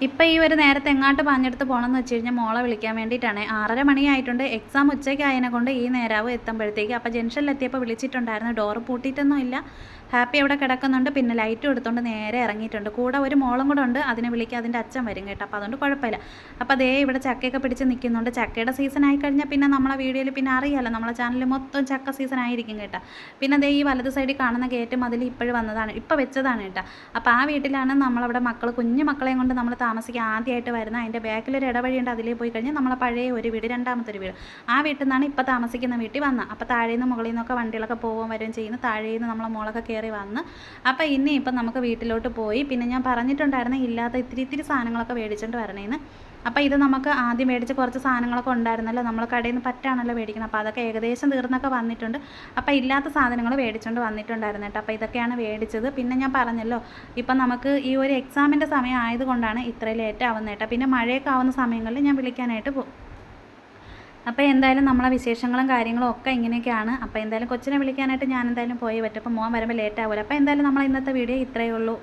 ഇപ്പം ഈ ഒരു നേരത്തെ എങ്ങാട്ട് പാഞ്ഞെടുത്ത് പോകണമെന്ന് വെച്ച് കഴിഞ്ഞാൽ മോളെ വിളിക്കാൻ വേണ്ടിയിട്ടാണ്. 6:30 മണിയായിട്ടുണ്ട്. എക്സാം ഉച്ചയ്ക്ക് ആയതിനെ കൊണ്ട് ഈ നേരാവും എത്തുമ്പോഴത്തേക്ക്. അപ്പോൾ ജംഗ്ഷനിലെത്തിയപ്പോൾ വിളിച്ചിട്ടുണ്ടായിരുന്നു. ഡോറ് പൂട്ടിയിട്ടൊന്നും ഇല്ല, ഹാപ്പി അവിടെ കിടക്കുന്നുണ്ട്. പിന്നെ ലൈറ്റും എടുത്തുകൊണ്ട് നേരെ ഇറങ്ങിയിട്ടുണ്ട്. കൂടെ ഒരു മോളും കൂടെ ഉണ്ട്, അതിനെ വിളിക്കുക, അതിൻ്റെ അച്ഛൻ വരും കേട്ടോ. അപ്പോൾ അതുകൊണ്ട് കുഴപ്പമില്ല. അപ്പോൾ അതേ ഇവിടെ ചക്കയൊക്കെ പിടിച്ച് നിൽക്കുന്നുണ്ട്. ചക്കയുടെ സീസൺ ആയി കഴിഞ്ഞാൽ പിന്നെ നമ്മളെ വീഡിയോയിൽ പിന്നെ അറിയാമല്ലോ, നമ്മളെ ചാനലിൽ മൊത്തം ചക്ക സീസൺ ആയിരിക്കും കേട്ടോ. പിന്നെ അതേ ഈ വലത് സൈഡിൽ കാണുന്ന ഗേറ്റും അതിൽ ഇപ്പോഴും വന്നതാണ്, ഇപ്പോൾ വെച്ചതാണ് കേട്ടോ. അപ്പോൾ ആ വീട്ടിലാണ് നമ്മളവിടെ മക്കൾ, കുഞ്ഞു മക്കളെയും കൊണ്ട് നമ്മൾ താമസിക്കാൻ ആദ്യമായിട്ട് വരുന്നത്. അതിൻ്റെ ബാക്കിലൊരു ഇടവഴിയുണ്ട്, അതിലേ പോയി കഴിഞ്ഞാൽ നമ്മളെ പഴയ ഒരു വീട്, രണ്ടാമത്തെ ഒരു വീട്, ആ വീട്ടിൽ നിന്നാണ് ഇപ്പോൾ താമസിക്കുന്ന വീട്ടിൽ വന്നത്. അപ്പോൾ താഴേന്ന് മുകളിൽ നിന്നൊക്കെ വണ്ടികളൊക്കെ പോവുകയും വരികയും ചെയ്യുന്നു. താഴേന്ന് നമ്മളെ മോളൊക്കെ കയറി വന്ന്. അപ്പോൾ ഇപ്പം നമുക്ക് വീട്ടിലോട്ട് പോയി. പിന്നെ ഞാൻ പറഞ്ഞിട്ടുണ്ടായിരുന്നു ഇല്ലാത്ത ഇത്തിരി സാധനങ്ങളൊക്കെ മേടിച്ചുകൊണ്ട് വരണേന്ന്. അപ്പോൾ ഇത് നമുക്ക് ആദ്യം മേടിച്ച കുറച്ച് സാധനങ്ങളൊക്കെ ഉണ്ടായിരുന്നല്ലോ, നമ്മൾ കടയിൽ നിന്ന് പറ്റാണല്ലോ മേടിക്കണം. അപ്പോൾ അതൊക്കെ ഏകദേശം തീർന്നൊക്കെ വന്നിട്ടുണ്ട്. അപ്പോൾ ഇല്ലാത്ത സാധനങ്ങൾ മേടിച്ചുകൊണ്ട് വന്നിട്ടുണ്ടായിരുന്നു കേട്ടോ. അപ്പോൾ ഇതൊക്കെയാണ് മേടിച്ചത്. പിന്നെ ഞാൻ പറഞ്ഞല്ലോ, ഇപ്പം നമുക്ക് ഈ ഒരു എക്സാമിൻ്റെ സമയം ആയതുകൊണ്ടാണ് ഇത്രയും ലേറ്റ് ആവുന്നത് കേട്ടോ. പിന്നെ മഴയൊക്കെ ആവുന്ന സമയങ്ങളിൽ ഞാൻ വിളിക്കാനായിട്ട് പോകും. അപ്പോൾ എന്തായാലും നമ്മളെ വിശേഷങ്ങളും കാര്യങ്ങളും ഒക്കെ ഇങ്ങനെയൊക്കെയാണ്. അപ്പോൾ എന്തായാലും കൊച്ചിനെ വിളിക്കാനായിട്ട് ഞാൻ എന്തായാലും പോയി പറ്റും. അപ്പോൾ മോൻ വരുമ്പോൾ ലേറ്റ് ആവില്ല. അപ്പോൾ എന്തായാലും നമ്മൾ ഇന്നത്തെ വീഡിയോ ഇത്രയേ ഉള്ളൂ.